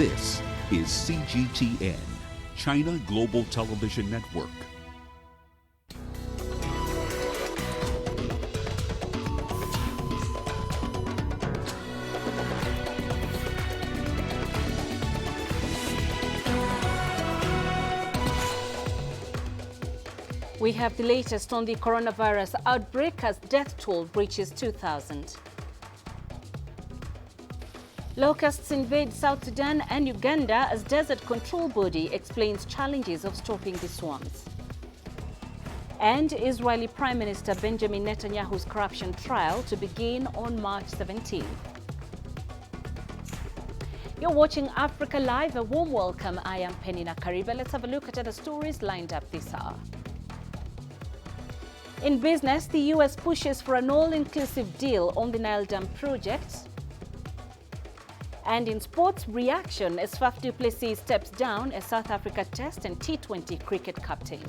This is CGTN, China Global Television Network. We have the latest on the coronavirus outbreak as death toll reaches 2,000. Locusts invade South Sudan and Uganda as Desert Control Body explains challenges of stopping the swarms. And Israeli Prime Minister Benjamin Netanyahu's corruption trial to begin on March 17. You're watching Africa Live. A warm welcome. I am Peninah Karibe. Let's have a look at other stories lined up this hour. In business, the U.S. pushes for an all-inclusive deal on the Nile Dam project. And in sports, reaction as Faf du Plessis steps down as South Africa Test and T20 cricket captain.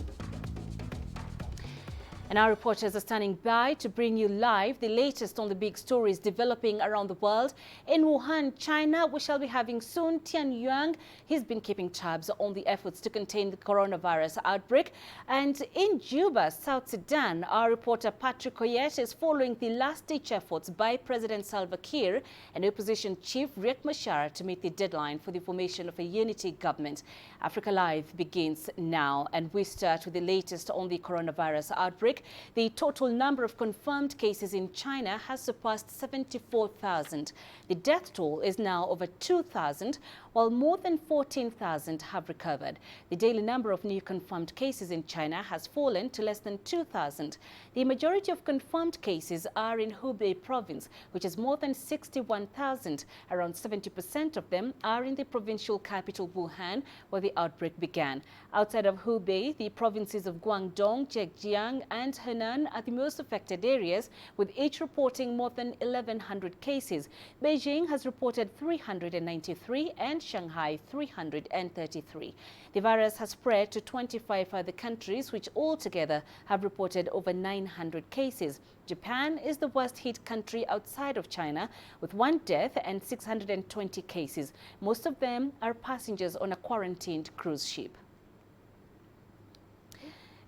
And our reporters are standing by to bring you live the latest on the big stories developing around the world. In Wuhan, China, we shall be having soon Tian Yuan. He's been keeping tabs on the efforts to contain the coronavirus outbreak. And in Juba, South Sudan, our reporter Patrick Oyet is following the last-ditch efforts by President Salva Kiir and opposition chief Riek Machar to meet the deadline for the formation of a unity government. Africa Live begins now, and we start with the latest on the coronavirus outbreak. The total number of confirmed cases in China has surpassed 74,000. The death toll is now over 2,000, while more than 14,000 have recovered. The daily number of new confirmed cases in China has fallen to less than 2,000. The majority of confirmed cases are in Hubei province, which is more than 61,000. Around 70% of them are in the provincial capital Wuhan, where the outbreak began. Outside of Hubei, the provinces of Guangdong, Zhejiang, and Henan are the most affected areas, with each reporting more than 1,100 cases. Beijing has reported 393 and Shanghai 333. The virus has spread to 25 other countries, which altogether have reported over 900 cases. Japan is the worst hit country outside of China, with 1 death and 620 cases. Most of them are passengers on a quarantined cruise ship.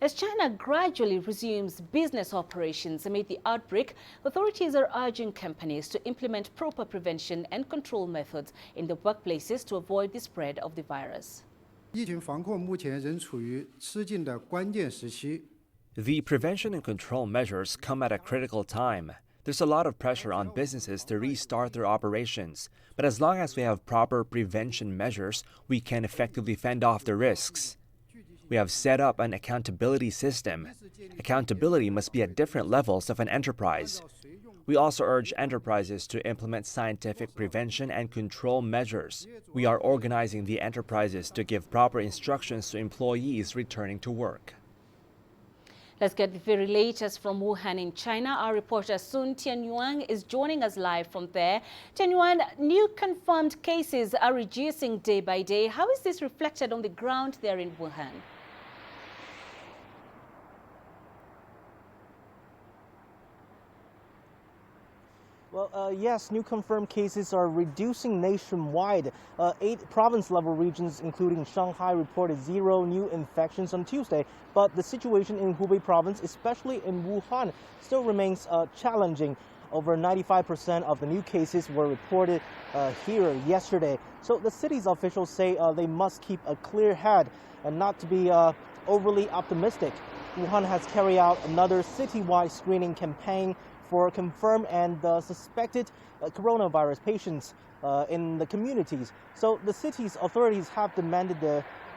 As China gradually resumes business operations amid the outbreak, authorities are urging companies to implement proper prevention and control methods in the workplaces to avoid the spread of the virus. The prevention and control measures come at a critical time. There's a lot of pressure on businesses to restart their operations, but as long as we have proper prevention measures, we can effectively fend off the risks. We have set up an accountability system. Accountability must be at different levels of an enterprise. We also urge enterprises to implement scientific prevention and control measures. We are organizing the enterprises to give proper instructions to employees returning to work. Let's get the very latest from Wuhan in China. Our reporter Sun Tianyuan is joining us live from there. Tianyuan, new confirmed cases are reducing day by day. How is this reflected on the ground there in Wuhan? Well, yes, new confirmed cases are reducing nationwide. 8 province-level regions, including Shanghai, reported 0 new infections on Tuesday. But the situation in Hubei province, especially in Wuhan, still remains challenging. Over 95% of the new cases were reported here yesterday. So the city's officials say they must keep a clear head and not to be overly optimistic. Wuhan has carried out another citywide screening campaign for confirmed and suspected coronavirus patients in the communities. So the city's authorities have demanded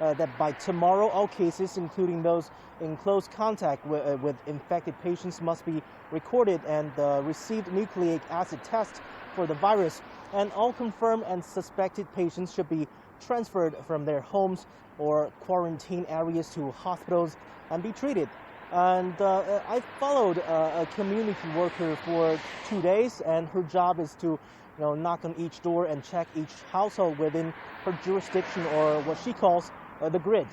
that by tomorrow, all cases, including those in close contact with infected patients, must be recorded and received nucleic acid tests for the virus. And all confirmed and suspected patients should be transferred from their homes or quarantine areas to hospitals and be treated. And I followed a community worker for 2 days, and her job is to knock on each door and check each household within her jurisdiction, or what she calls the grid.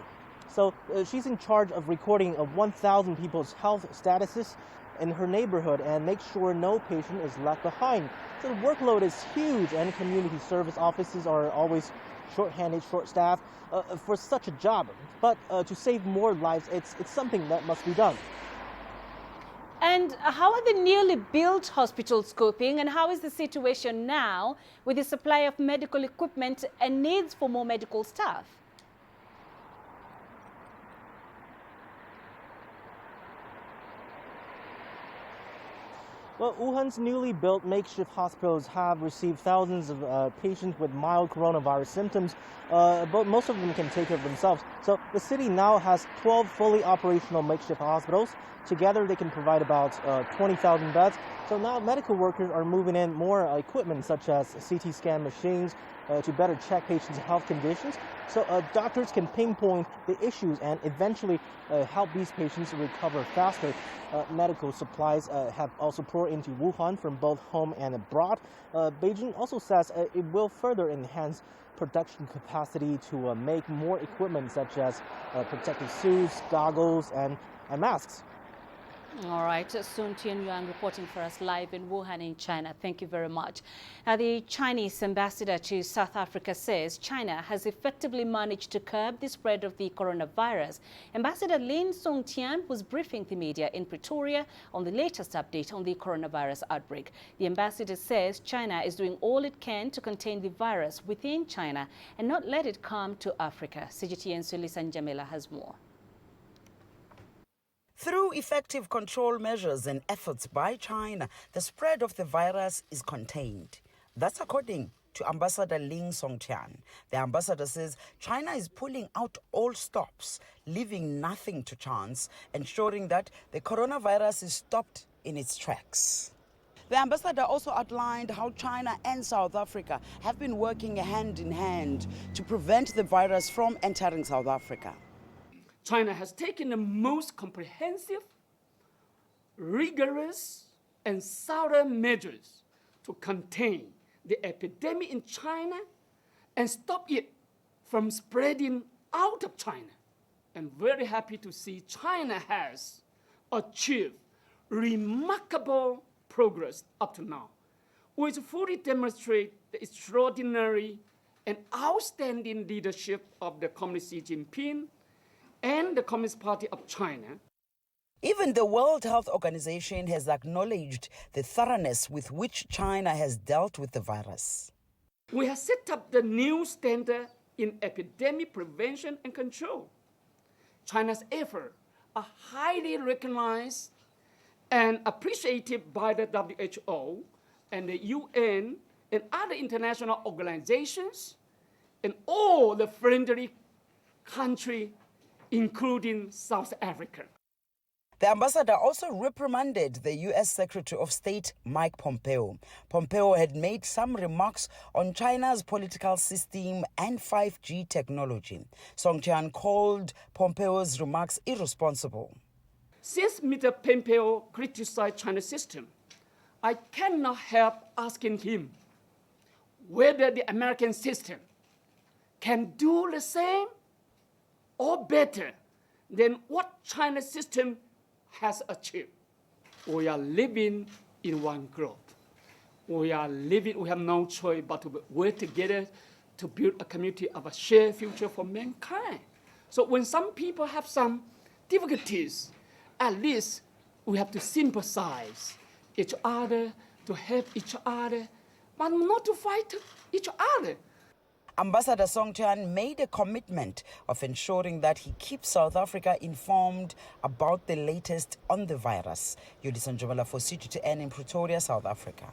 So she's in charge of recording 1,000 people's health statuses in her neighborhood and make sure no patient is left behind. So the workload is huge, and community service offices are always short-handed, short-staffed for such a job. But to save more lives, it's something that must be done. And how are the newly built hospitals coping, and how is the situation now with the supply of medical equipment and needs for more medical staff? Well, Wuhan's newly built makeshift hospitals have received thousands of patients with mild coronavirus symptoms, but most of them can take care of themselves. So the city now has 12 fully operational makeshift hospitals. Together, they can provide about 20,000 beds. So now medical workers are moving in more equipment such as CT scan machines to better check patients' health conditions. So doctors can pinpoint the issues and eventually help these patients recover faster. Medical supplies have also poured into Wuhan from both home and abroad. Beijing also says it will further enhance production capacity to make more equipment such as protective suits, goggles, and masks. All right, Sun Tianyuan reporting for us live in Wuhan in China. Thank you very much. Now, the Chinese ambassador to South Africa says China has effectively managed to curb the spread of the coronavirus. Ambassador Lin Songtian was briefing the media in Pretoria on the latest update on the coronavirus outbreak. The ambassador says China is doing all it can to contain the virus within China and not let it come to Africa. CGTN's Sulisan Jamila has more. Through effective control measures and efforts by China, the spread of the virus is contained. That's according to Ambassador Ling Songtian. The ambassador says China is pulling out all stops, leaving nothing to chance, ensuring that the coronavirus is stopped in its tracks. The ambassador also outlined how China and South Africa have been working hand in hand to prevent the virus from entering South Africa. China has taken the most comprehensive, rigorous, and thorough measures to contain the epidemic in China and stop it from spreading out of China. I'm very happy to see China has achieved remarkable progress up to now, which fully demonstrates the extraordinary and outstanding leadership of the Communist Xi Jinping and the Communist Party of China. Even the World Health Organization has acknowledged the thoroughness with which China has dealt with the virus. We have set up the new standard in epidemic prevention and control. China's efforts are highly recognized and appreciated by the WHO and the UN and other international organizations and all the friendly countries, including South Africa. The ambassador also reprimanded the U.S. Secretary of State Mike Pompeo. Pompeo had made some remarks on China's political system and 5G technology. Songtian called Pompeo's remarks irresponsible. Since Mr. Pompeo criticized China's system, I cannot help asking him whether the American system can do the same or better than what China's system has achieved. We are living in one globe. We have no choice but to work together to build a community of a shared future for mankind. So when some people have some difficulties, at least we have to sympathize each other, to help each other, but not to fight each other. Ambassador Songtian made a commitment of ensuring that he keeps South Africa informed about the latest on the virus. Yudison Jumala for CGTN in Pretoria, South Africa.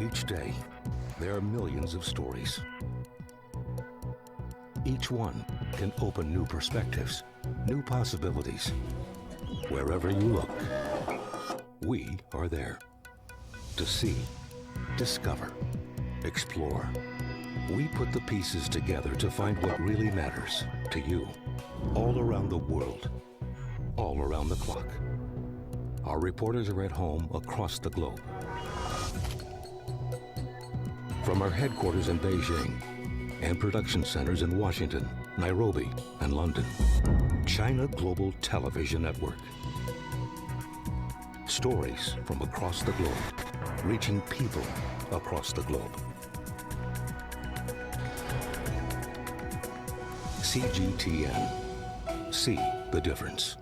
Each day, there are millions of stories. Each one can open new perspectives, new possibilities. Wherever you look, we are there. To see, discover, explore. We put the pieces together to find what really matters to you, all around the world, all around the clock. Our reporters are at home across the globe. From our headquarters in Beijing and production centers in Washington, Nairobi, and London, China Global Television Network. Stories from across the globe. reaching people across the globe. CGTN. See the difference.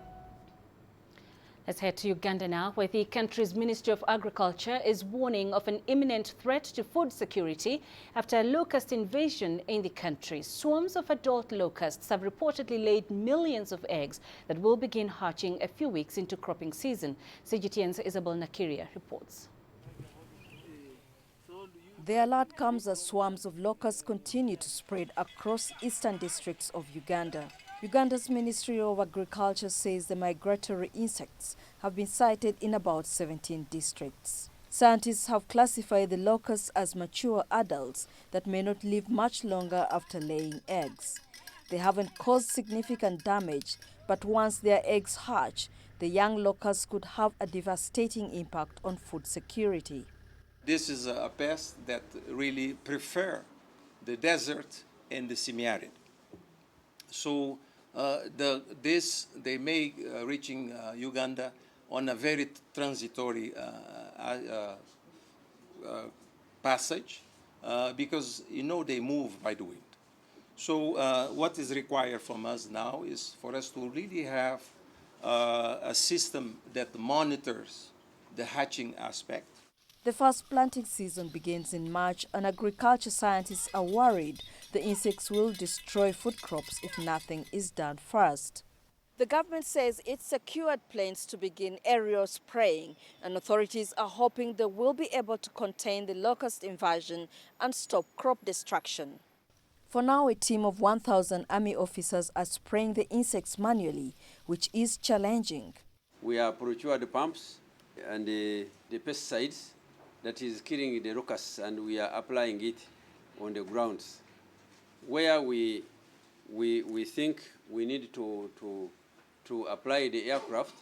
Let's head to Uganda now, where the country's Ministry of Agriculture is warning of an imminent threat to food security after a locust invasion in the country. Swarms of adult locusts have reportedly laid millions of eggs that will begin hatching a few weeks into cropping season. CGTN's Isabel Nakiria reports. The alert comes as swarms of locusts continue to spread across eastern districts of Uganda. Uganda's Ministry of Agriculture says the migratory insects have been sighted in about 17 districts. Scientists have classified the locusts as mature adults that may not live much longer after laying eggs. They haven't caused significant damage, but once their eggs hatch, the young locusts could have a devastating impact on food security. This is a pest that really prefer the desert and the semi-arid. So they may reaching Uganda on a very transitory passage because they move by the wind. So what is required from us now is for us to really have a system that monitors the hatching aspect. The first planting season begins in March, and agriculture scientists are worried the insects will destroy food crops if nothing is done first. The government says it secured planes to begin aerial spraying, and authorities are hoping they will be able to contain the locust invasion and stop crop destruction. For now, a team of 1,000 army officers are spraying the insects manually, which is challenging. We have procured pumps and the pesticides that is killing the locusts, and we are applying it on the grounds. Where we think we need to apply the aircraft,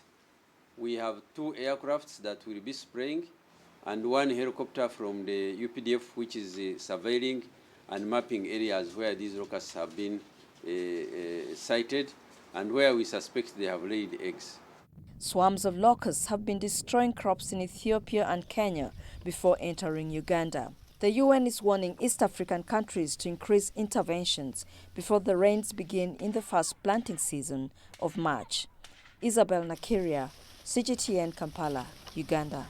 we have 2 aircrafts that will be spraying and 1 helicopter from the UPDF, which is surveilling and mapping areas where these locusts have been sighted and where we suspect they have laid eggs. Swarms of locusts have been destroying crops in Ethiopia and Kenya before entering Uganda. The UN is warning East African countries to increase interventions before the rains begin in the first planting season of March. Isabel Nakiria, CGTN, Kampala, Uganda.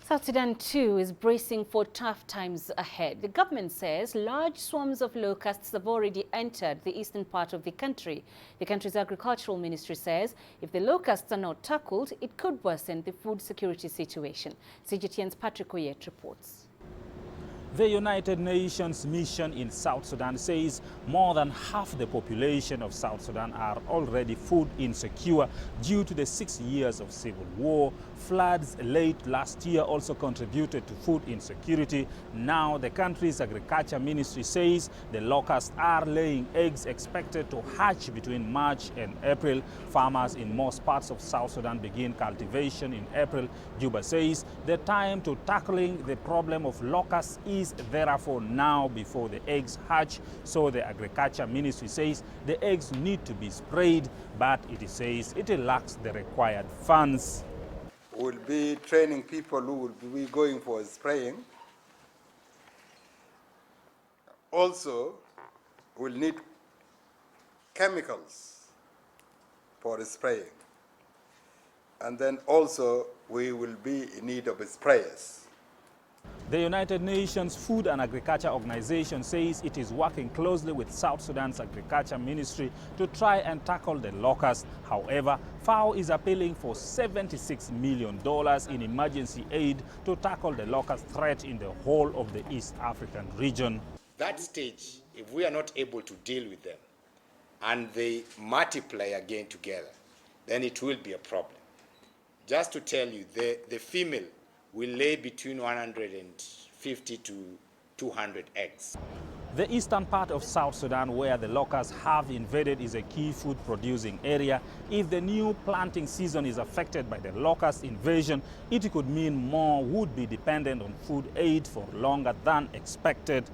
South Sudan, too, is bracing for tough times ahead. The government says large swarms of locusts have already entered the eastern part of the country. The country's agricultural ministry says if the locusts are not tackled, it could worsen the food security situation. CGTN's Patrick Oyet reports. The United Nations mission in South Sudan says more than half the population of South Sudan are already food insecure due to the 6 years of civil war. Floods late last year also contributed to food insecurity. Now the country's agriculture ministry says the locusts are laying eggs expected to hatch between March and April. Farmers in most parts of South Sudan begin cultivation in April. Juba says the time to tackling the problem of locusts is therefore now before the eggs hatch. So the agriculture ministry says the eggs need to be sprayed, but it says it lacks the required funds. We'll be training people who will be going for spraying. Also, we'll need chemicals for spraying. And then also we will be in need of sprayers. The United Nations Food and Agriculture Organization says it is working closely with South Sudan's Agriculture Ministry to try and tackle the locust. However, FAO is appealing for $76 million in emergency aid to tackle the locust threat in the whole of the East African region. That stage, if we are not able to deal with them and they multiply again together, then it will be a problem. Just to tell you, the female will lay between 150 to 200 eggs. The eastern part of South Sudan, where the locusts have invaded, is a key food-producing area. If the new planting season is affected by the locust invasion, it could mean more would be dependent on food aid for longer than expected.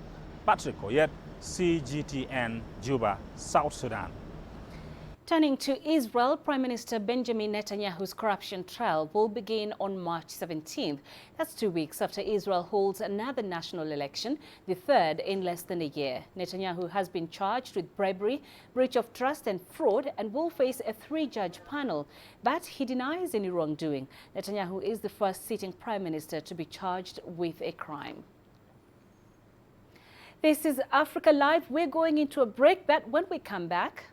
Patrick Oyet, CGTN, Juba, South Sudan. Turning to Israel, Prime Minister Benjamin Netanyahu's corruption trial will begin on March 17th. That's 2 weeks after Israel holds another national election, the third in less than a year. Netanyahu has been charged with bribery, breach of trust and fraud and will face a 3-judge panel. But he denies any wrongdoing. Netanyahu is the first sitting prime minister to be charged with a crime. This is Africa Live. We're going into a break, but when we come back...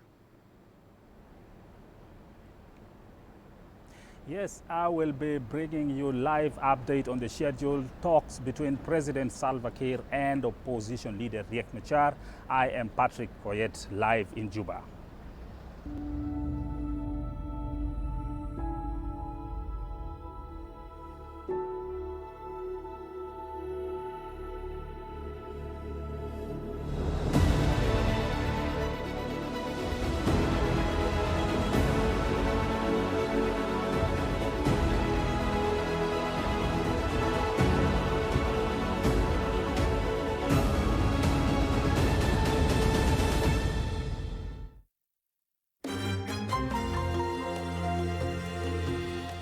Yes, I will be bringing you live update on the scheduled talks between President Salva Kiir and opposition leader Riek Machar. I am Patrick Koyet, live in Juba.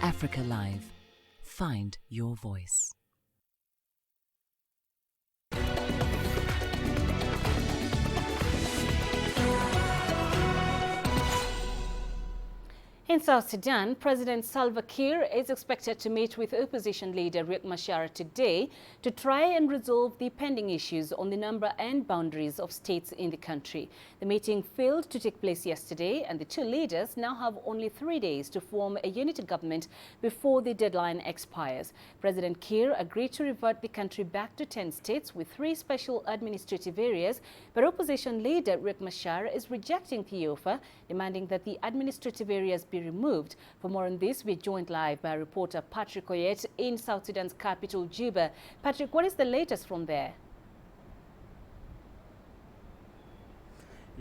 Africa Live. Find your voice. In South Sudan, President Salva Kiir is expected to meet with opposition leader Riek Machar today to try and resolve the pending issues on the number and boundaries of states in the country. The meeting failed to take place yesterday, and the two leaders now have only 3 days to form a unity government before the deadline expires. President Kiir agreed to revert the country back to 10 states with 3 special administrative areas, but opposition leader Riek Machar is rejecting the offer, demanding that the administrative areas be removed. For more on this, we're joined live by reporter Patrick Koyet in South Sudan's capital, Juba. Patrick, what is the latest from there?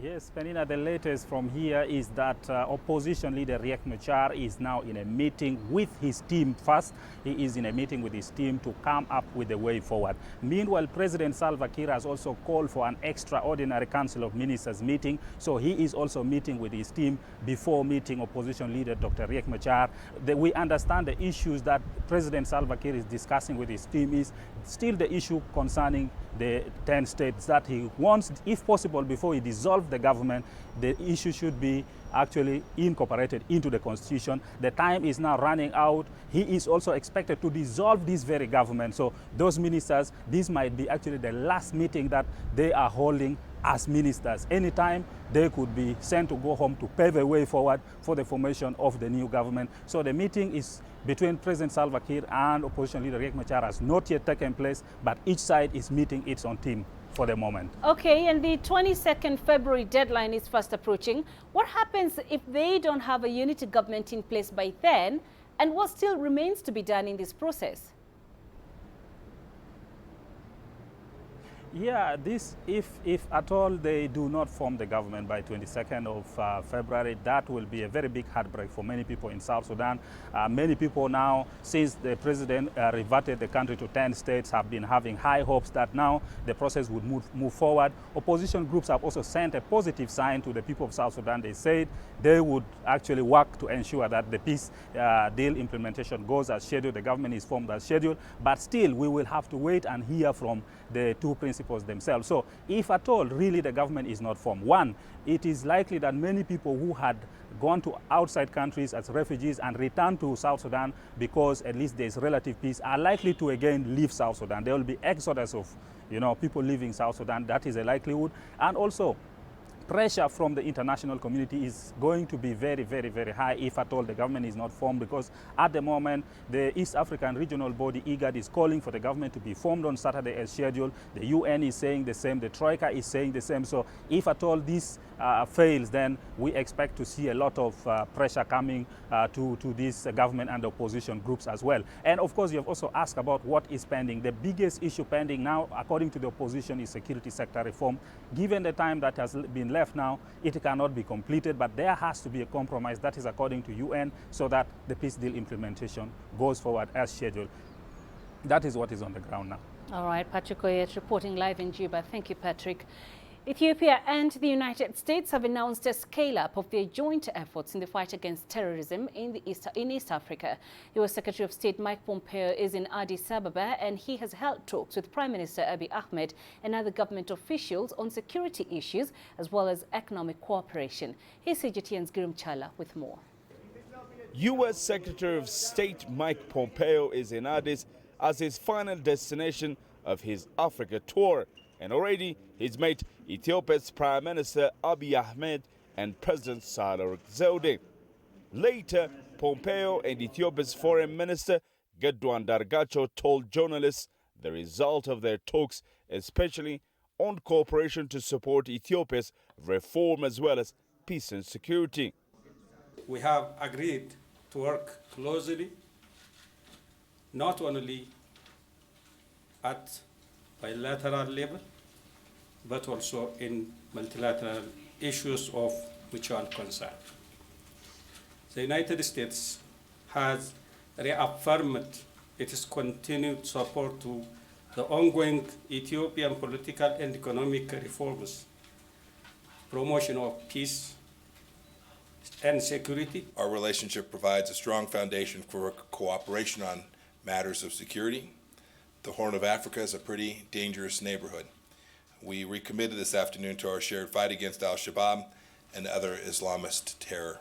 Yes, Peninah, the latest from here is that opposition leader Riek Machar is now in a meeting with his team first. He is in a meeting with his team to come up with a way forward. Meanwhile, President Salva Kiir has also called for an extraordinary Council of Ministers meeting. So he is also meeting with his team before meeting opposition leader Dr. Riek Machar. We understand the issues that President Salva Kiir is discussing with his team is still the issue concerning the 10 states that he wants, if possible, before he dissolves the government, the issue should be actually incorporated into the constitution. The time is now running out. He is also expected to dissolve this very government. So those ministers, this might be actually the last meeting that they are holding as ministers. Anytime they could be sent to go home to pave a way forward for the formation of the new government. So the meeting is between President Salva Kiir and opposition leader Riek Machar has not yet taken place, but each side is meeting its own team for the moment. Okay, and the 22nd February deadline is fast approaching. What happens if they don't have a unity government in place by then? And what still remains to be done in this process? Yeah, this, if at all they do not form the government by 22nd of February, that will be a very big heartbreak for many people in South Sudan. Many people now, since the president reverted the country to 10 states, have been having high hopes that now the process would move forward. Opposition groups have also sent a positive sign to the people of South Sudan. They said they would actually work to ensure that the peace deal implementation goes as scheduled, the government is formed as scheduled, but still we will have to wait and hear from the two principals themselves. So if at all really the government is not formed, one, it is likely that many people who had gone to outside countries as refugees and returned to South Sudan because at least there is relative peace are likely to again leave South Sudan. There will be exodus of people leaving South Sudan. That is a likelihood. And also pressure from the international community is going to be very, very, very high if at all the government is not formed, because at the moment the East African regional body IGAD is calling for the government to be formed on Saturday as scheduled. The UN is saying the same, the Troika is saying the same. So if at all this fails, then we expect to see a lot of pressure coming to this government and the opposition groups as well. And of course, you have also asked about what is pending. The biggest issue pending now, according to the opposition, is security sector reform. Given the time that has been left now, it cannot be completed, but there has to be a compromise, that is according to UN, so that the peace deal implementation goes forward as scheduled. That is what is on the ground now. All right, Patrick Koyet reporting live in Juba. Thank you, Patrick. Ethiopia and the United States have announced a scale-up of their joint efforts in the fight against terrorism in East Africa. U.S. Secretary of State Mike Pompeo is in Addis Ababa, and he has held talks with Prime Minister Abiy Ahmed and other government officials on security issues as well as economic cooperation. Here's CGTN's Girum Chala with more. U.S. Secretary of State Mike Pompeo is in Addis as his final destination of his Africa tour. And already he's met Ethiopia's Prime Minister Abiy Ahmed and President Zewde. Later, Pompeo and Ethiopia's Foreign Minister Gedwan Dargacho told journalists the result of their talks, especially on cooperation to support Ethiopia's reform as well as peace and security. We have agreed to work closely, not only at bilateral level, but also in multilateral issues of mutual concern. The United States has reaffirmed its continued support to the ongoing Ethiopian political and economic reforms, promotion of peace and security. Our relationship provides a strong foundation for cooperation on matters of security. The Horn of Africa is a pretty dangerous neighborhood. We recommitted this afternoon to our shared fight against al-Shabaab and other Islamist terror.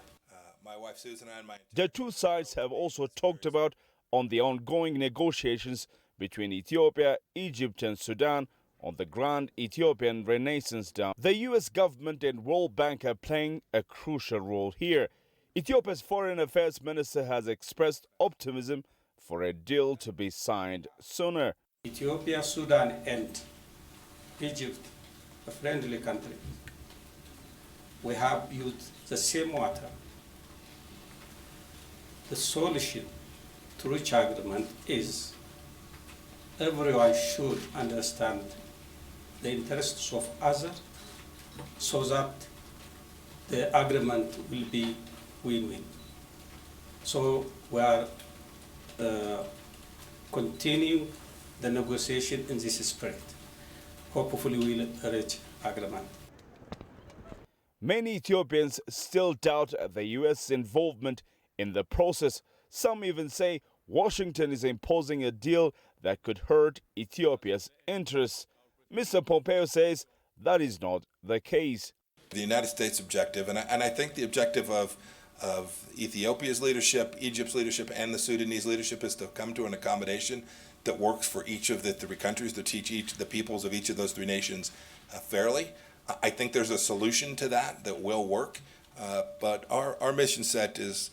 My wife Susan and I... The two sides have also talked about on the ongoing negotiations between Ethiopia, Egypt and Sudan on the Grand Ethiopian Renaissance Dam. The U.S. government and World Bank are playing a crucial role here. Ethiopia's Foreign Affairs Minister has expressed optimism for a deal to be signed sooner. Ethiopia, Sudan and Egypt, a friendly country. We have used the same water. The solution to reach agreement is everyone should understand the interests of others so that the agreement will be win-win. So we are continuing the negotiation in this spirit. Hopefully we'll reach agreement. Many Ethiopians still doubt the U.S. involvement in the process. Some even say Washington is imposing a deal that could hurt Ethiopia's interests. Mr. Pompeo says that is not the case. The United States objective, and I think the objective of Ethiopia's leadership, Egypt's leadership, and the Sudanese leadership is to come to an accommodation that works for each of the three countries, to teach the peoples of each of those three nations fairly. I think there's a solution to that will work, but our mission set is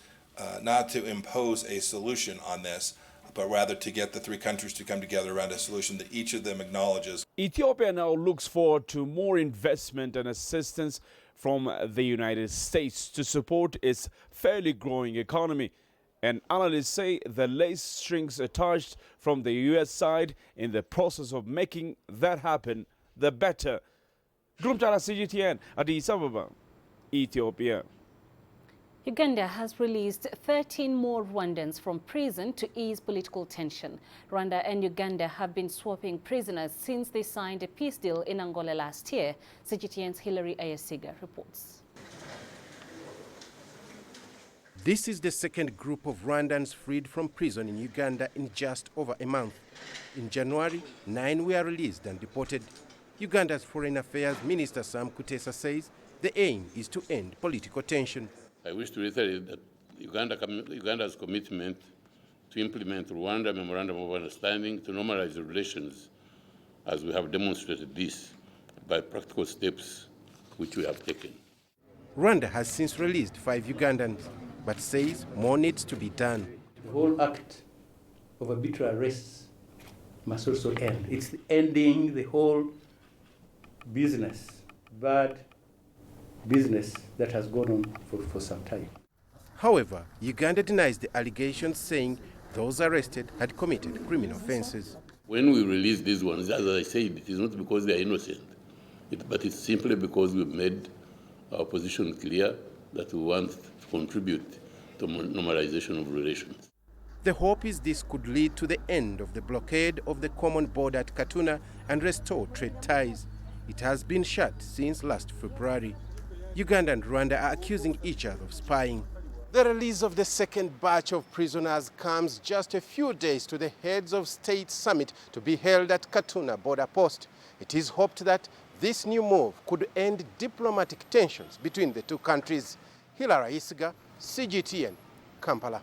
not to impose a solution on this, but rather to get the three countries to come together around a solution that each of them acknowledges. Ethiopia now looks forward to more investment and assistance from the United States to support its fairly growing economy. And analysts say the less strings attached from the U.S. side in the process of making that happen, the better. Group Tara CGTN, Addis Ababa, Ethiopia. Uganda has released 13 more Rwandans from prison to ease political tension. Rwanda and Uganda have been swapping prisoners since they signed a peace deal in Angola last year. CGTN's Hilary Ayasiga reports. This is the second group of Rwandans freed from prison in Uganda in just over a month. In January, 9 were released and deported. Uganda's Foreign Affairs Minister Sam Kutesa says the aim is to end political tension. I wish to reiterate that Uganda's commitment to implement Rwanda Memorandum of Understanding to normalize relations, as we have demonstrated this by practical steps which we have taken. Rwanda has since released 5 Ugandans, but says more needs to be done. The whole act of arbitrary arrests must also end. It's ending the whole business, bad business that has gone on for some time. However, Uganda denies the allegations, saying those arrested had committed criminal offenses. When we release these ones, as I said, it is not because they are innocent, but it's simply because we've made our position clear that we want to contribute to normalization of relations. The hope is this could lead to the end of the blockade of the common border at Katuna and restore trade ties. It has been shut since last February. Uganda and Rwanda are accusing each other of spying. The release of the second batch of prisoners comes just a few days to the Heads of State Summit to be held at Katuna border post. It is hoped that this new move could end diplomatic tensions between the two countries. Hilary Isiga, CGTN, Kampala.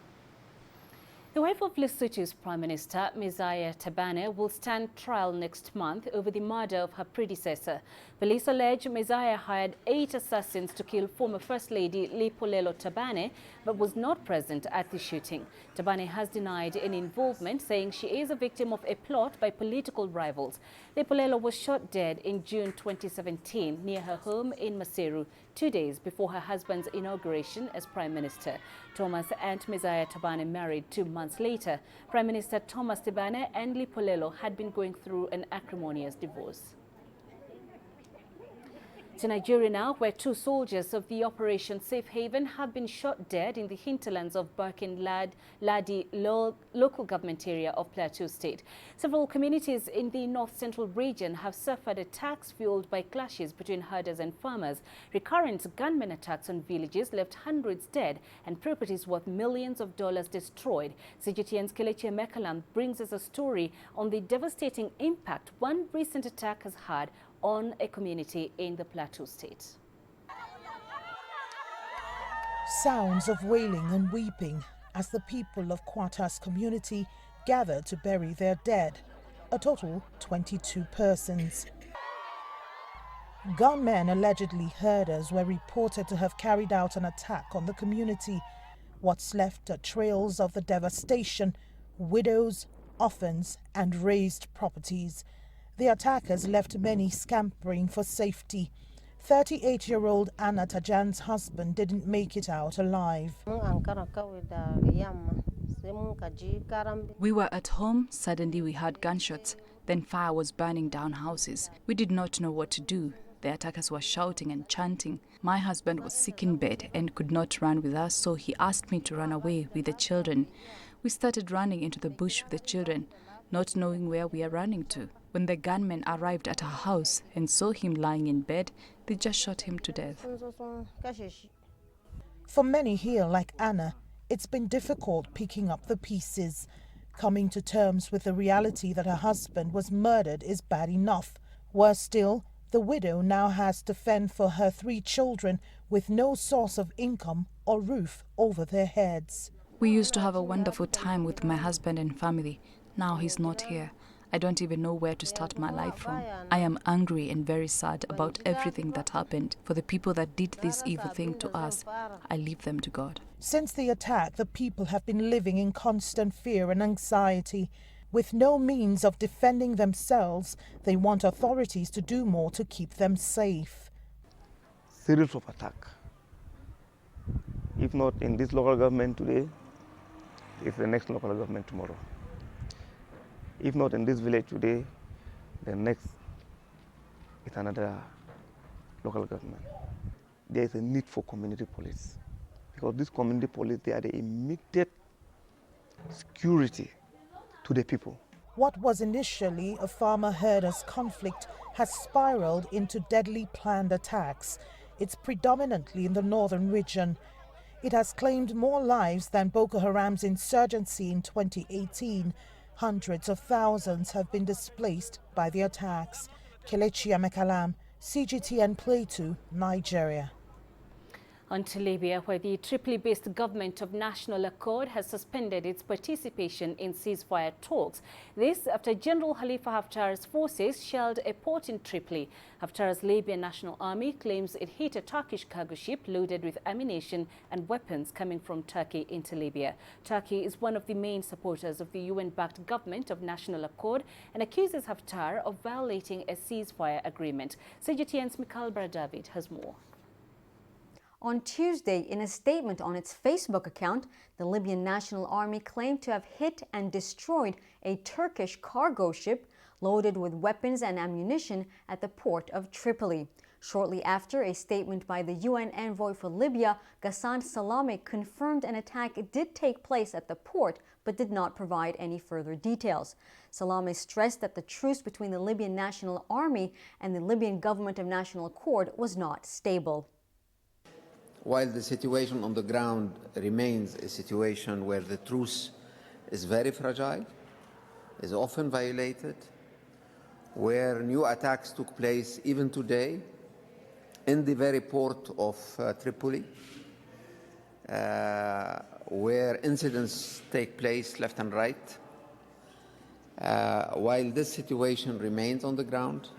The wife of Lesotho's Prime Minister, Messiah Tabane, will stand trial next month over the murder of her predecessor. Police allege Messiah hired 8 assassins to kill former First Lady Lipolelo Tabane, but was not present at the shooting. Tabane has denied any involvement, saying she is a victim of a plot by political rivals. Lipolelo was shot dead in June 2017 near her home in Maseru, 2 days before her husband's inauguration as Prime Minister. Thomas and Messiah Tabane married 2 months later. Prime Minister Thomas Tabane and Lipolelo had been going through an acrimonious divorce. To Nigeria now, where 2 soldiers of the Operation Safe Haven have been shot dead in the hinterlands of Barkin-Ladi local government area of Plateau State. Several communities in the north-central region have suffered attacks fueled by clashes between herders and farmers. Recurrent gunmen attacks on villages left hundreds dead and properties worth millions of dollars destroyed. CGTN's Kelechi Mekalam brings us a story on the devastating impact one recent attack has had on a community in the Plateau State. Sounds of wailing and weeping as the people of Kwatas community gather to bury their dead, a total 22 persons. Gunmen, allegedly herders, were reported to have carried out an attack on the community. What's left are trails of the devastation, widows, orphans and razed properties. The attackers left many scampering for safety. 38-year-old Anna Tajan's husband didn't make it out alive. We were at home, suddenly we heard gunshots, then fire was burning down houses. We did not know what to do. The attackers were shouting and chanting. My husband was sick in bed and could not run with us, so he asked me to run away with the children. We started running into the bush with the children, not knowing where we are running to. When the gunmen arrived at our house and saw him lying in bed, they just shot him to death. For many here, like Anna, it's been difficult picking up the pieces. Coming to terms with the reality that her husband was murdered is bad enough. Worse still, the widow now has to fend for her 3 children with no source of income or roof over their heads. We used to have a wonderful time with my husband and family. Now he's not here. I don't even know where to start my life from. I am angry and very sad about everything that happened. For the people that did this evil thing to us, I leave them to God. Since the attack, the people have been living in constant fear and anxiety. With no means of defending themselves, they want authorities to do more to keep them safe. Series of attack. If not in this local government today, it's the next local government tomorrow. If not in this village today, the next is another local government. There is a need for community police, because this community police, they are the immediate security to the people. What was initially a farmer-herders conflict has spiraled into deadly planned attacks. It's predominantly in the northern region. It has claimed more lives than Boko Haram's insurgency in 2018. Hundreds of thousands have been displaced by the attacks. Kelechi Mekalam, CGTN Plateau, Nigeria. On to Libya, where the Tripoli-based government of national accord has suspended its participation in ceasefire talks. This after General Khalifa Haftar's forces shelled a port in Tripoli. Haftar's Libyan National Army claims it hit a Turkish cargo ship loaded with ammunition and weapons coming from Turkey into Libya. Turkey is one of the main supporters of the UN-backed government of national accord and accuses Haftar of violating a ceasefire agreement. CGTN's Mikhail Bradavid has more. On Tuesday, in a statement on its Facebook account, the Libyan National Army claimed to have hit and destroyed a Turkish cargo ship loaded with weapons and ammunition at the port of Tripoli. Shortly after, a statement by the UN envoy for Libya, Ghassan Salame, confirmed an attack did take place at the port, but did not provide any further details. Salame stressed that the truce between the Libyan National Army and the Libyan Government of National Accord was not stable. While the situation on the ground remains a situation where the truce is very fragile, is often violated, where new attacks took place even today in the very port of Tripoli, where incidents take place left and right. While this situation remains on the ground,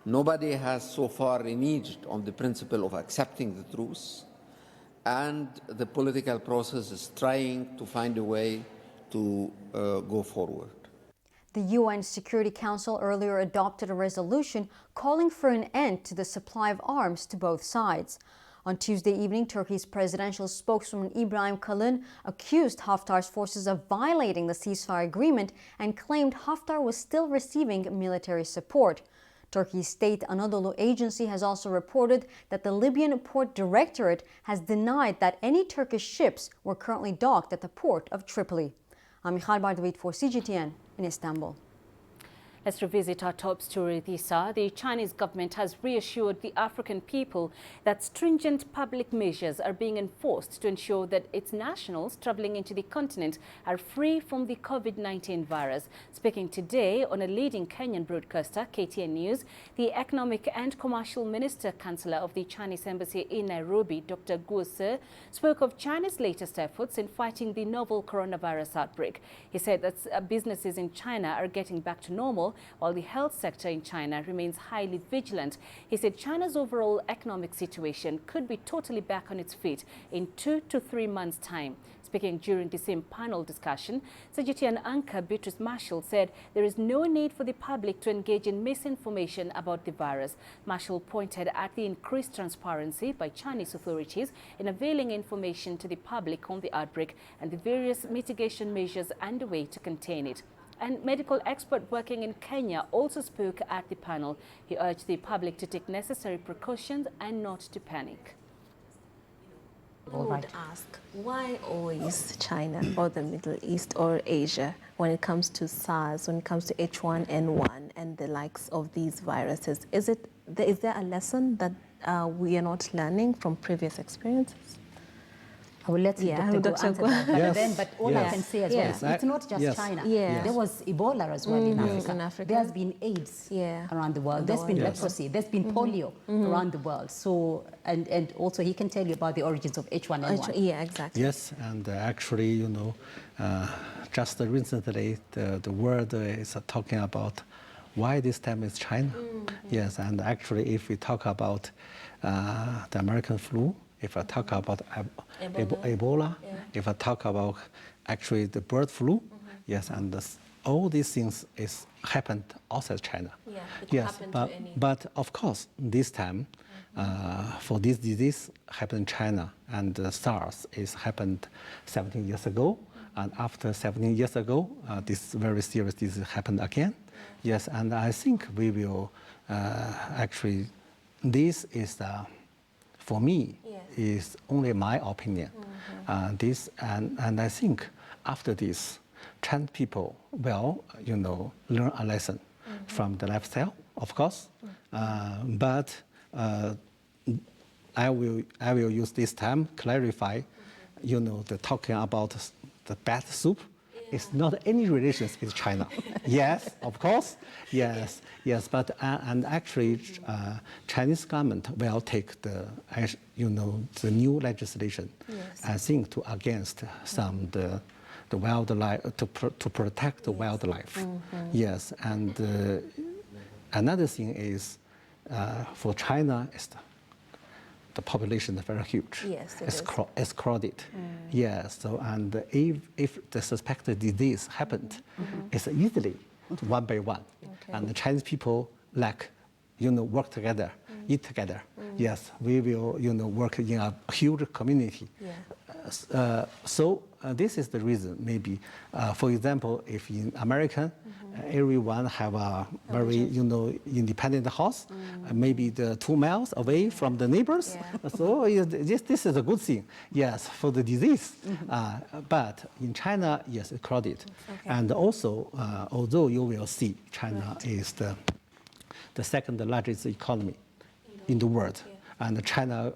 nobody has so far reneged on the principle of accepting the truce, and the political process is trying to find a way to go forward. The UN Security Council earlier adopted a resolution calling for an end to the supply of arms to both sides. On Tuesday evening, Turkey's presidential spokesman Ibrahim Kalin accused Haftar's forces of violating the ceasefire agreement and claimed Haftar was still receiving military support. Turkey's State Anadolu agency has also reported that the Libyan Port Directorate has denied that any Turkish ships were currently docked at the port of Tripoli. I'm Michal Bardavit for CGTN in Istanbul. Let's revisit our top story this hour. The Chinese government has reassured the African people that stringent public measures are being enforced to ensure that its nationals traveling into the continent are free from the COVID-19 virus. Speaking today on a leading Kenyan broadcaster, KTN News, the Economic and Commercial Minister Chancellor of the Chinese Embassy in Nairobi, Dr. Guo Se, spoke of China's latest efforts in fighting the novel coronavirus outbreak. He said that businesses in China are getting back to normal, while the health sector in China remains highly vigilant. He said China's overall economic situation could be totally back on its feet in 2 to 3 months' time. Speaking during the same panel discussion, CGTN anchor Beatrice Marshall said there is no need for the public to engage in misinformation about the virus. Marshall pointed at the increased transparency by Chinese authorities in availing information to the public on the outbreak and the various mitigation measures underway to contain it. And medical expert working in Kenya also spoke at the panel. He urged the public to take necessary precautions and not to panic. I would ask, why always China or the Middle East or Asia when it comes to SARS, when it comes to H1N1 and the likes of these viruses? Is there a lesson that we are not learning from previous experiences? I will let Dr. Go answer that. Yes. But all I can say as well, it's not just China. There was Ebola as well in Africa. There has been AIDS around the world. There's been leprosy. There's been polio around the world. So, and also he can tell you about the origins of H1N1. Yeah, exactly. Yes, and actually, you know, just recently the world is talking about why this time is China. Yes, and actually, if we talk about the American flu, if I talk about Ebola, if I talk about actually the bird flu, yes, and all these things is happened outside China. Yes, but of course this time for this disease happened in China, and SARS is happened 17 years ago, and after 17 years ago, this very serious disease happened again. Yes, and I think we will actually, this is for me, is only my opinion. This and I think after this, Chinese people will, you know, learn a lesson from the lifestyle, of course. But I will use this time clarify, you know, the talking about the bad soup. It's not any relations with China. Yes, of course. Yes, yes. But and actually, Chinese government will take the, you know, the new legislation. I think to against some the wildlife to protect the wildlife. Yes, and another thing is for China is the population is very huge. Yes, it's crowded. Yes, so and if the suspected disease happened, it's easily one by one, and the Chinese people like, you know, work together, eat together. Yes, we will, you know, work in a huge community. So this is the reason. Maybe, for example, if in America, everyone have a very, independent house, maybe the 2 miles away from the neighbors. So this is a good thing, yes, for the disease. But in China, yes, it's crowded. And also, although you will see China is the second largest economy in the world, and China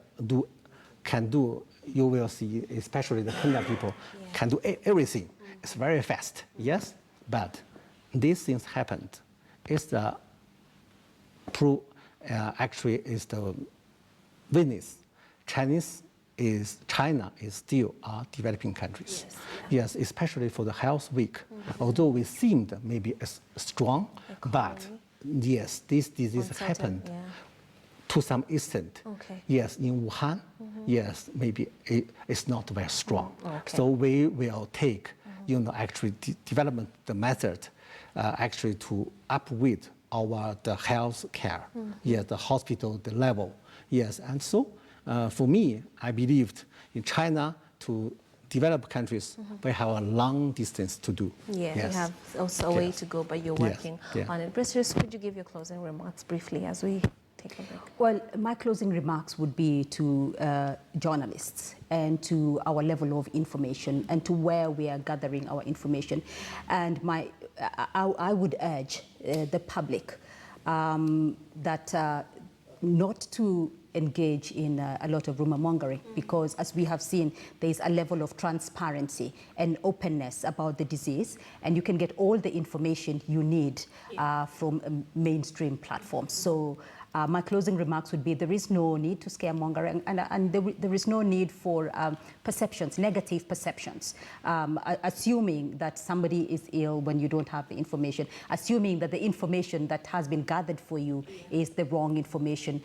can do, you will see, especially the Kenyan people, can do everything. It's very fast, yes, but these things happened. It's the actually is the witness. China is still a developing countries. Yes, especially for the health week. Although we seemed maybe strong, but yes, this disease happened to some extent. Yes, in Wuhan, yes, maybe it's not very strong. So we will take, actually development the method, actually to upgrade the health care. Yes, the hospital, the level. Yes, and so for me, I believed in China to developed countries, we have a long distance to do. Yeah, you have also a way to go, but you're working on it. Bristers, could you give your closing remarks briefly as we take a break? Well, my closing remarks would be to journalists and to our level of information and to where we are gathering our information. And I would urge the public that not to engage in a lot of rumor mongering, because as we have seen, there is a level of transparency and openness about the disease, and you can get all the information you need from mainstream platforms. So my closing remarks would be there is no need to scaremonger, and there is no need for perceptions, negative perceptions, assuming that somebody is ill when you don't have the information, assuming that the information that has been gathered for you is the wrong information.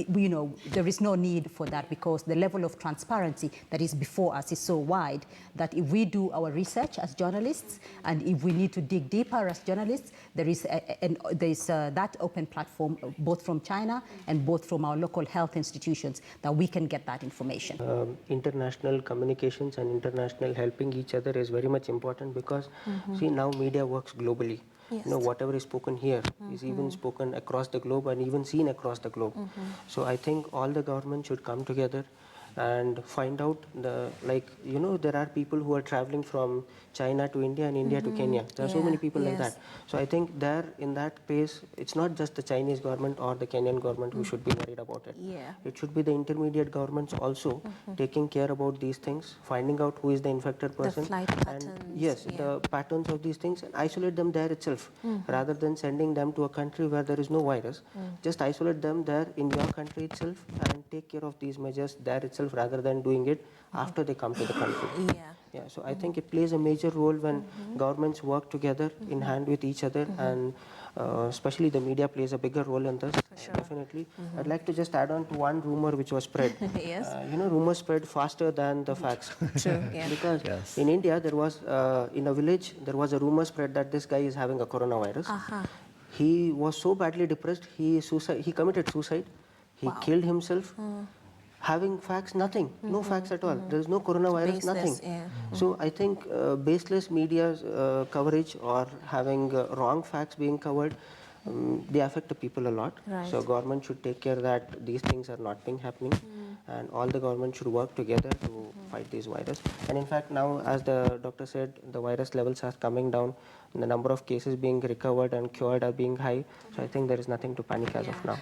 There is no need for that, because the level of transparency that is before us is so wide that if we do our research as journalists, and if we need to dig deeper as journalists, there is that open platform, both from China and both from our local health institutions, that we can get that information. International communications and international helping each other is very much important, because see, now media works globally. Whatever is spoken here is even spoken across the globe and even seen across the globe. So I think all the governments should come together and find out there are people who are traveling from China to India and India to Kenya. There are so many people like that. So I think there, in that space, it's not just the Chinese government or the Kenyan government who should be worried about it. It should be the intermediate governments also taking care about these things, finding out who is the infected person. The flight patterns. And the patterns of these things, and isolate them there itself, rather than sending them to a country where there is no virus. Just isolate them there in your country itself and take care of these measures there itself, rather than doing it after they come to the country. So I think it plays a major role when governments work together in hand with each other, and especially the media plays a bigger role in this. Definitely. I'd like to just add on to one rumor which was spread. Rumors spread faster than the facts. True. Because in India, there was in a village, there was a rumor spread that this guy is having a coronavirus. He was so badly depressed, he committed suicide. He killed himself. Having facts, nothing. No facts at all. There is no coronavirus, nothing. So I think baseless media coverage or having wrong facts being covered, they affect the people a lot. So government should take care that these things are not being happening, and all the government should work together to fight this virus. And in fact, now, as the doctor said, the virus levels are coming down, and the number of cases being recovered and cured are being high. So I think there is nothing to panic as of now.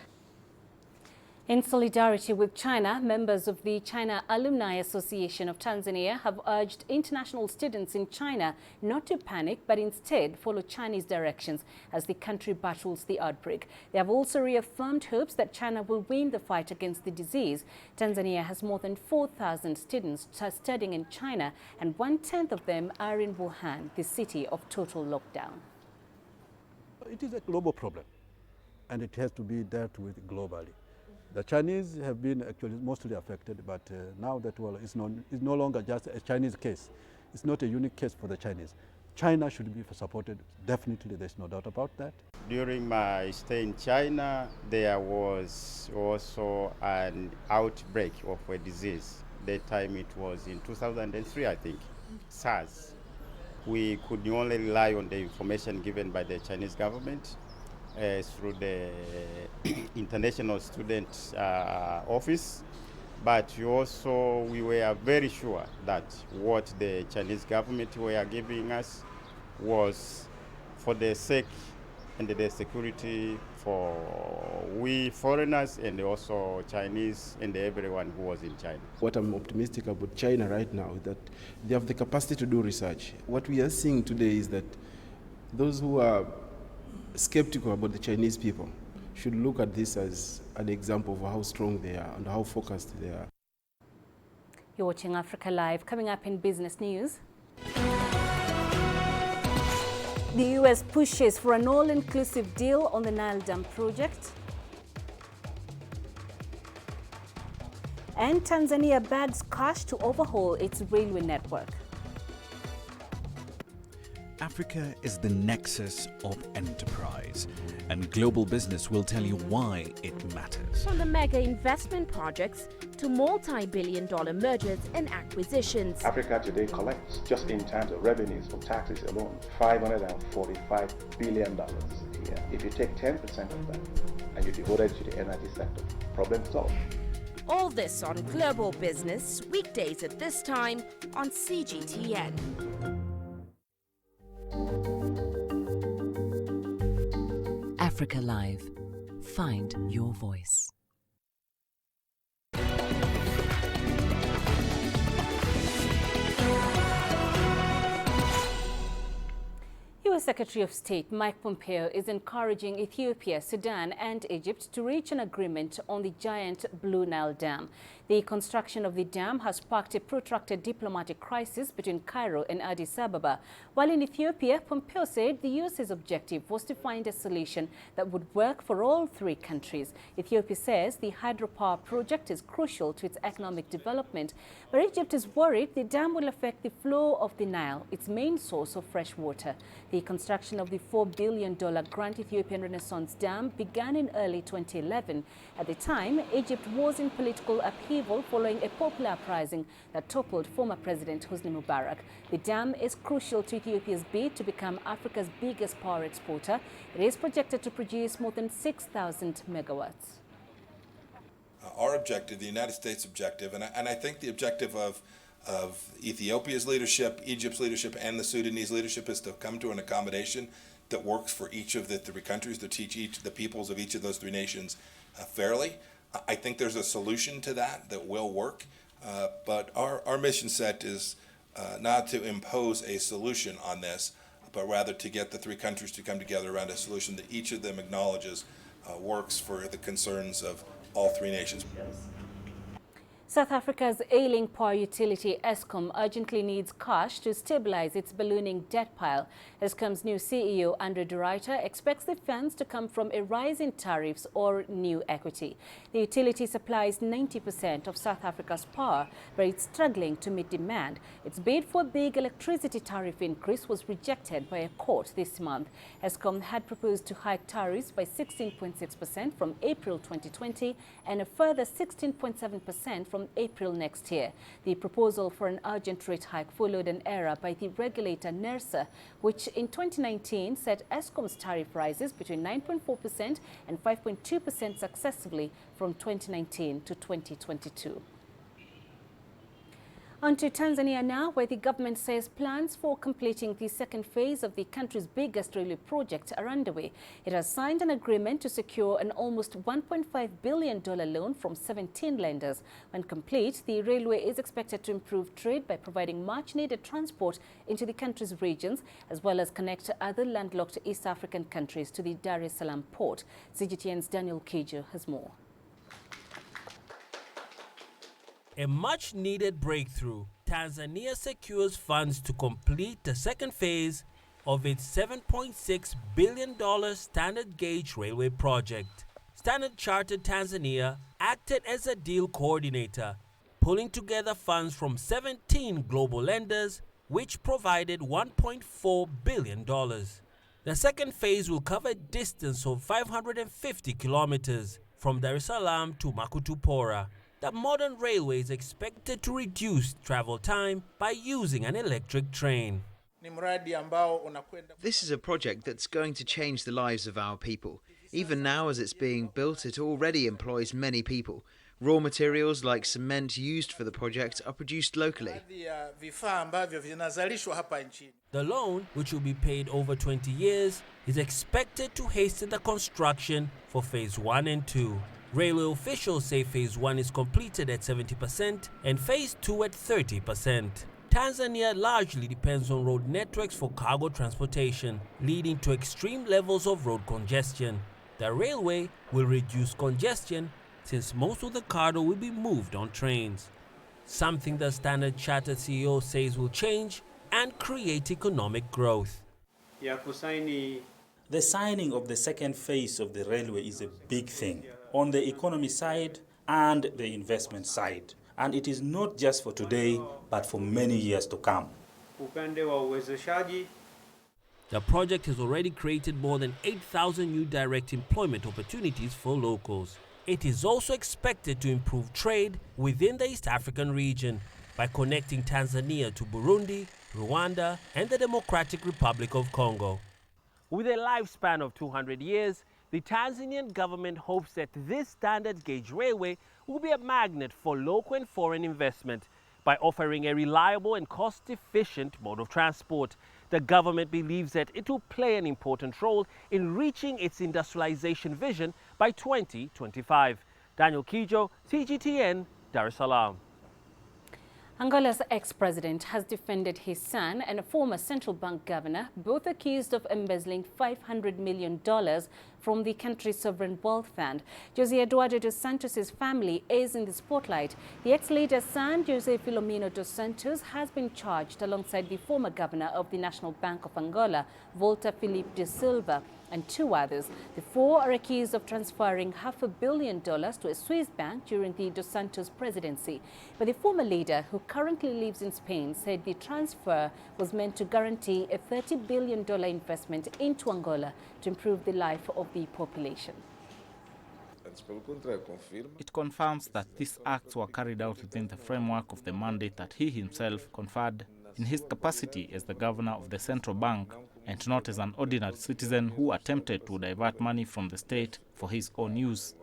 In solidarity with China, members of the China Alumni Association of Tanzania have urged international students in China not to panic, but instead follow Chinese directions as the country battles the outbreak. They have also reaffirmed hopes that China will win the fight against the disease. Tanzania has more than 4,000 students studying in China, and 1/10 of them are in Wuhan, the city of total lockdown. It is a global problem, and it has to be dealt with globally. The Chinese have been actually mostly affected, but now that it's no longer just a Chinese case. It's not a unique case for the Chinese. China should be supported, definitely, there's no doubt about that. During my stay in China, there was also an outbreak of a disease. That time it was in 2003, I think, SARS. we could only rely on the information given by the Chinese government through the International Student Office. But we were very sure that what the Chinese government were giving us was for the sake and the security for we foreigners and also Chinese and everyone who was in China. What I'm optimistic about China right now is that they have the capacity to do research. What we are seeing today is that those who are skeptical about the Chinese people should look at this as an example of how strong they are and how focused they are. You're watching Africa Live. Coming up in business news. The US pushes for an all-inclusive deal on the Nile Dam project. And Tanzania bags cash to overhaul its railway network. Africa is the nexus of enterprise, and global business will tell you why it matters. From the mega investment projects to multi-billion-dollar mergers and acquisitions. Africa today collects, just in terms of revenues from taxes alone, $545 billion a year. If you take 10% of that and you devote it to the energy sector, problem solved. All this on Global Business, weekdays at this time on CGTN. Africa Live. Find your voice. U.S. Secretary of State Mike Pompeo is encouraging Ethiopia, Sudan and Egypt to reach an agreement on the giant Blue Nile Dam. The construction of the dam has sparked a protracted diplomatic crisis between Cairo and Addis Ababa. While in Ethiopia, Pompeo said the U.S.'s objective was to find a solution that would work for all three countries. Ethiopia says the hydropower project is crucial to its economic development, but Egypt is worried the dam will affect the flow of the Nile, its main source of fresh water. The construction of the $4 billion Grand Ethiopian Renaissance Dam began in early 2011. At the time, Egypt was in political upheaval following a popular uprising that toppled former President Hosni Mubarak. The dam is crucial to Ethiopia's bid to become Africa's biggest power exporter. It is projected to produce more than 6,000 megawatts. Our objective, the United States objective, and I think the objective of Ethiopia's leadership, Egypt's leadership, and the Sudanese leadership is to come to an accommodation that works for each of the three countries, to teach the peoples of each of those three nations fairly. I think there's a solution to that will work, but our mission set is not to impose a solution on this, but rather to get the three countries to come together around a solution that each of them acknowledges works for the concerns of all three nations. South Africa's ailing power utility Eskom urgently needs cash to stabilize its ballooning debt pile. Eskom's new CEO, Andre de Ruyter, expects the funds to come from a rise in tariffs or new equity. The utility supplies 90% of South Africa's power, but it's struggling to meet demand. Its bid for a big electricity tariff increase was rejected by a court this month. Eskom had proposed to hike tariffs by 16.6% from April 2020 and a further 16.7% from April next year. The proposal for an urgent rate hike followed an error by the regulator NERSA, which in 2019 set Eskom's tariff rises between 9.4% and 5.2% successively from 2019 to 2022. On to Tanzania now, where the government says plans for completing the second phase of the country's biggest railway project are underway. It has signed an agreement to secure an almost $1.5 billion loan from 17 lenders. When complete, the railway is expected to improve trade by providing much-needed transport into the country's regions, as well as connect other landlocked East African countries to the Dar es Salaam port. CGTN's Daniel Kijo has more. A much-needed breakthrough. Tanzania secures funds to complete the second phase of its $7.6 billion standard gauge railway project. Standard Chartered Tanzania acted as a deal coordinator, pulling together funds from 17 global lenders, which provided $1.4 billion. The second phase will cover a distance of 550 kilometers from Dar es Salaam to Makutupora. The modern railway is expected to reduce travel time by using an electric train. This is a project that's going to change the lives of our people. Even now, as it's being built, it already employs many people. Raw materials like cement used for the project are produced locally. The loan, which will be paid over 20 years, is expected to hasten the construction for Phase 1 and 2. Railway officials say Phase 1 is completed at 70% and Phase 2 at 30%. Tanzania largely depends on road networks for cargo transportation, leading to extreme levels of road congestion. The railway will reduce congestion since most of the cargo will be moved on trains, something the Standard Chartered CEO says will change and create economic growth. The signing of the second phase of the railway is a big thing on the economy side and the investment side. And it is not just for today, but for many years to come. The project has already created more than 8,000 new direct employment opportunities for locals. It is also expected to improve trade within the East African region by connecting Tanzania to Burundi, Rwanda, and the Democratic Republic of Congo. With a lifespan of 200 years, the Tanzanian government hopes that this standard gauge railway will be a magnet for local and foreign investment by offering a reliable and cost-efficient mode of transport. The government believes that it will play an important role in reaching its industrialization vision by 2025. Daniel Kijo, CGTN, Dar es Salaam. Angola's ex-president has defended his son and a former central bank governor, both accused of embezzling $500 million from the country's sovereign wealth fund. Jose Eduardo dos Santos' family is in the spotlight. The ex-leader's son, Jose Filomeno dos Santos, has been charged alongside the former governor of the National Bank of Angola, Volta Filipe de Silva, and two others. The four are accused of transferring $500 million to a Swiss bank during the Dos Santos presidency. But the former leader, who currently lives in Spain, said the transfer was meant to guarantee a $30 billion investment into Angola to improve the life of the population. It confirms that these acts were carried out within the framework of the mandate that he himself conferred in his capacity as the governor of the central bank, and not as an ordinary citizen who attempted to divert money from the state for his own use.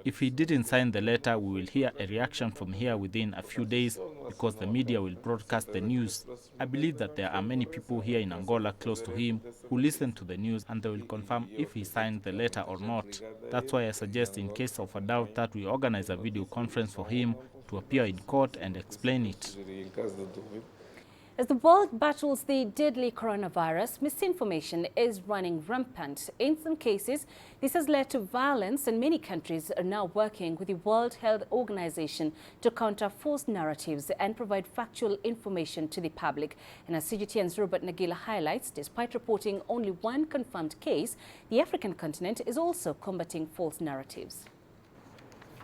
If he didn't sign the letter, we will hear a reaction from here within a few days because the media will broadcast the news. I believe that there are many people here in Angola close to him who listen to the news and they will confirm if he signed the letter or not. That's why I suggest, in case of a doubt, that we organize a video conference for him to appear in court and explain it. As the world battles the deadly coronavirus, misinformation is running rampant. In some cases, this has led to violence, and many countries are now working with the World Health Organization to counter false narratives and provide factual information to the public. And as CGTN's Robert Nagila highlights, despite reporting only one confirmed case, the African continent is also combating false narratives.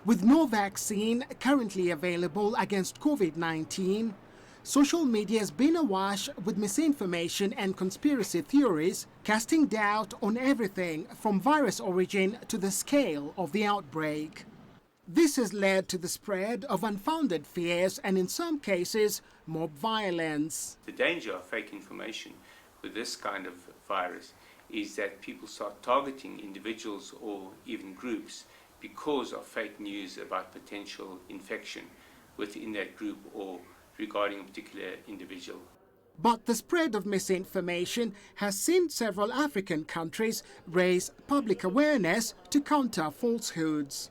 With no vaccine currently available against COVID-19, social media has been awash with misinformation and conspiracy theories, casting doubt on everything from virus origin to the scale of the outbreak. This has led to the spread of unfounded fears and, in some cases, mob violence. The danger of fake information with this kind of virus is that people start targeting individuals or even groups because of fake news about potential infection within that group or regarding a particular individual. But the spread of misinformation has seen several African countries raise public awareness to counter falsehoods.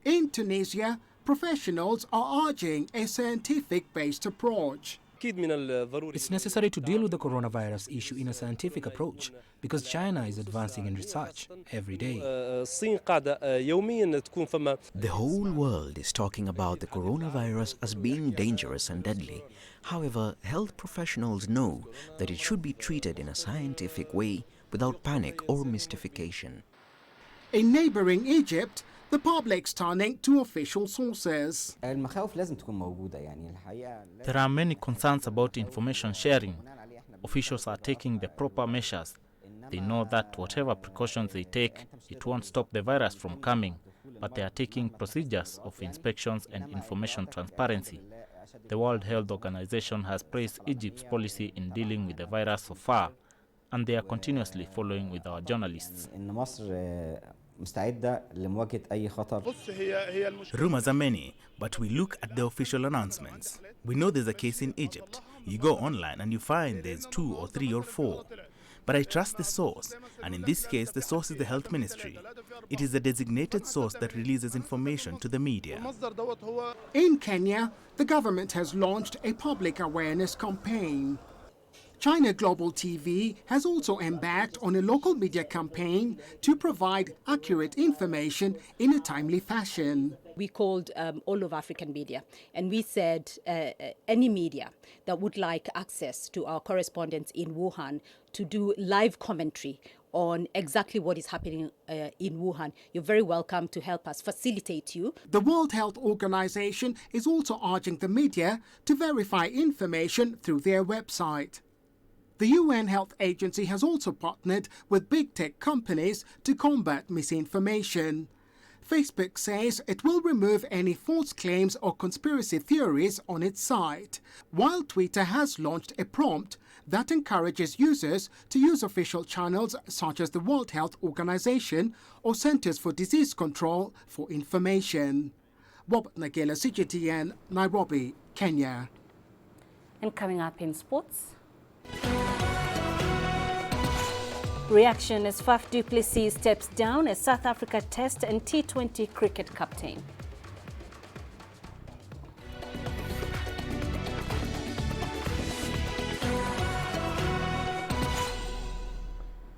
In Tunisia, professionals are urging a scientific-based approach. It's necessary to deal with the coronavirus issue in a scientific approach because China is advancing in research every day. The whole world is talking about the coronavirus as being dangerous and deadly. However, health professionals know that it should be treated in a scientific way without panic or mystification. In neighboring Egypt, the public's turning to official sources. There are many concerns about information sharing. Officials are taking the proper measures. They know that whatever precautions they take, it won't stop the virus from coming, but they are taking procedures of inspections and information transparency. The World Health Organization has praised Egypt's policy in dealing with the virus so far, and they are continuously following with our journalists. Rumors are many, but we look at the official announcements. We know there's a case in Egypt. You go online and you find there's 2 or 3 or 4. But I trust the source, and in this case the source is the health ministry. It is the designated source that releases information to the media. In Kenya, the government has launched a public awareness campaign. China Global TV has also embarked on a local media campaign to provide accurate information in a timely fashion. We called all of African media, and we said any media that would like access to our correspondents in Wuhan to do live commentary on exactly what is happening in Wuhan, you're very welcome to help us facilitate you. The World Health Organization is also urging the media to verify information through their website. The UN Health Agency has also partnered with big tech companies to combat misinformation. Facebook says it will remove any false claims or conspiracy theories on its site, while Twitter has launched a prompt that encourages users to use official channels such as the World Health Organization or Centers for Disease Control for information. Robert Nagela, CGTN, Nairobi, Kenya. And coming up in sports. Reaction as Faf du Plessis steps down as South Africa Test and T20 cricket captain.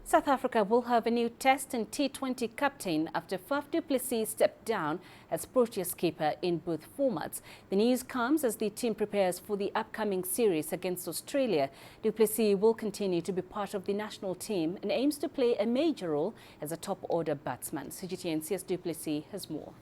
South Africa will have a new Test and T20 captain after Faf du Plessis stepped down as Proteas skipper in both formats. The news comes as the team prepares for the upcoming series against Australia. Du Plessis will continue to be part of the national team and aims to play a major role as a top-order batsman. CGTN's Du Plessis has more.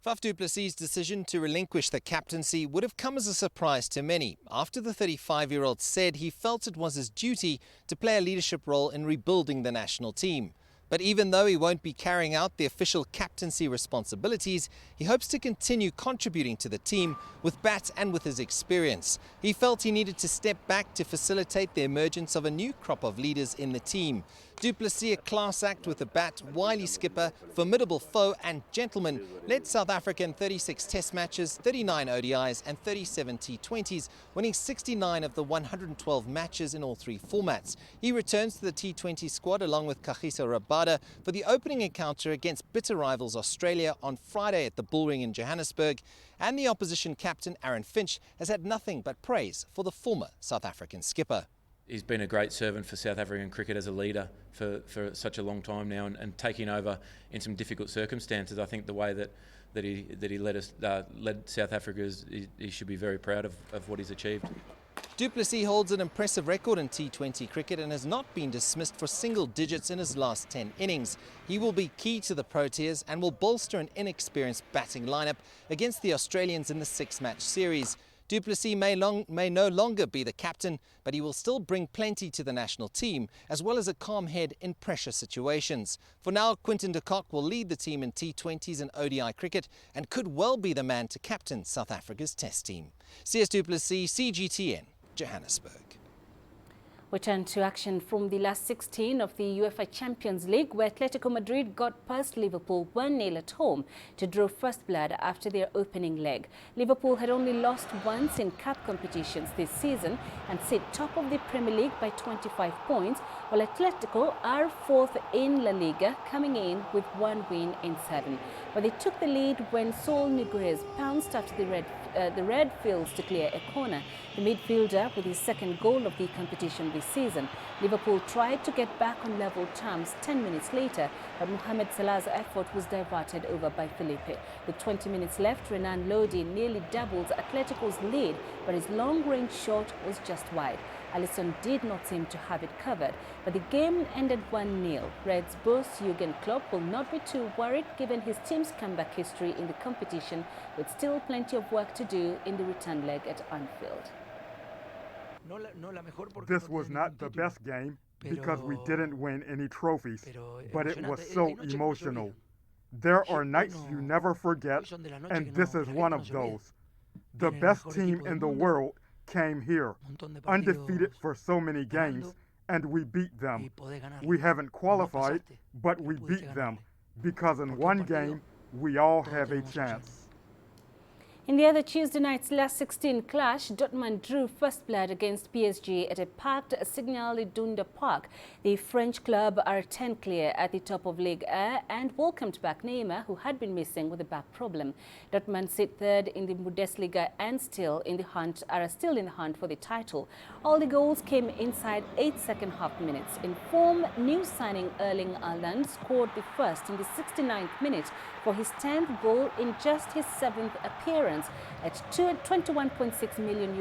Faf du Plessis' decision to relinquish the captaincy would have come as a surprise to many after the 35-year-old said he felt it was his duty to play a leadership role in rebuilding the national team. But even though he won't be carrying out the official captaincy responsibilities, he hopes to continue contributing to the team with bat and with his experience. He felt he needed to step back to facilitate the emergence of a new crop of leaders in the team. Du Plessis, a class act with a bat, wily skipper, formidable foe and gentleman, led South Africa in 36 test matches, 39 ODIs and 37 T20s, winning 69 of the 112 matches in all 3 formats. He returns to the T20 squad along with Kagiso Rabada for the opening encounter against bitter rivals Australia on Friday at the Bullring in Johannesburg, and the opposition captain Aaron Finch has had nothing but praise for the former South African skipper. He's been a great servant for South African cricket as a leader for such a long time now, and taking over in some difficult circumstances. I think the way that he led South Africa, he should be very proud of what he's achieved. Du Plessis holds an impressive record in T20 cricket and has not been dismissed for single digits in his last 10 innings. He will be key to the Proteas and will bolster an inexperienced batting lineup against the Australians in the 6-match series. Du Plessis may no longer be the captain, but he will still bring plenty to the national team, as well as a calm head in pressure situations. For now, Quinton de Kock will lead the team in T20s and ODI cricket and could well be the man to captain South Africa's Test team. CS Du Plessis, CGTN, Johannesburg. We turn to action from the last 16 of the UEFA Champions League, where Atletico Madrid got past Liverpool 1-0 at home to draw first blood after their opening leg. Liverpool had only lost once in cup competitions this season and sit top of the Premier League by 25 points, while Atletico are fourth in La Liga, coming in with 1 win in 7. But they took the lead when Saul Niguez pounced after the red fields to clear a corner. The midfielder with his second goal of the competition this season. Liverpool tried to get back on level terms 10 minutes later, but Mohamed Salah's effort was diverted over by Felipe. With 20 minutes left, Renan Lodi nearly doubles Atletico's lead, but his long-range shot was just wide. Alisson did not seem to have it covered, but the game ended 1-0. Reds boss Jurgen Klopp will not be too worried given his team's comeback history in the competition, with still plenty of work to do in the return leg at Anfield. This was not the best game because we didn't win any trophies, but it was so emotional. There are nights you never forget, and this is one of those. The best team in the world came here, undefeated for so many games, and we beat them. We haven't qualified, but we beat them, because in one game, we all have a chance. In the other Tuesday night's last 16 clash, Dortmund drew first blood against PSG at a packed Signal Iduna Park. The French club are 10 clear at the top of Ligue 1 and welcomed back Neymar, who had been missing with a back problem. Dortmund sit third in the Bundesliga and are still in the hunt for the title. All the goals came inside 8 second-half minutes. In form, new signing Erling Haaland scored the first in the 69th minute for his 10th goal in just his 7th appearance. At $21.6 million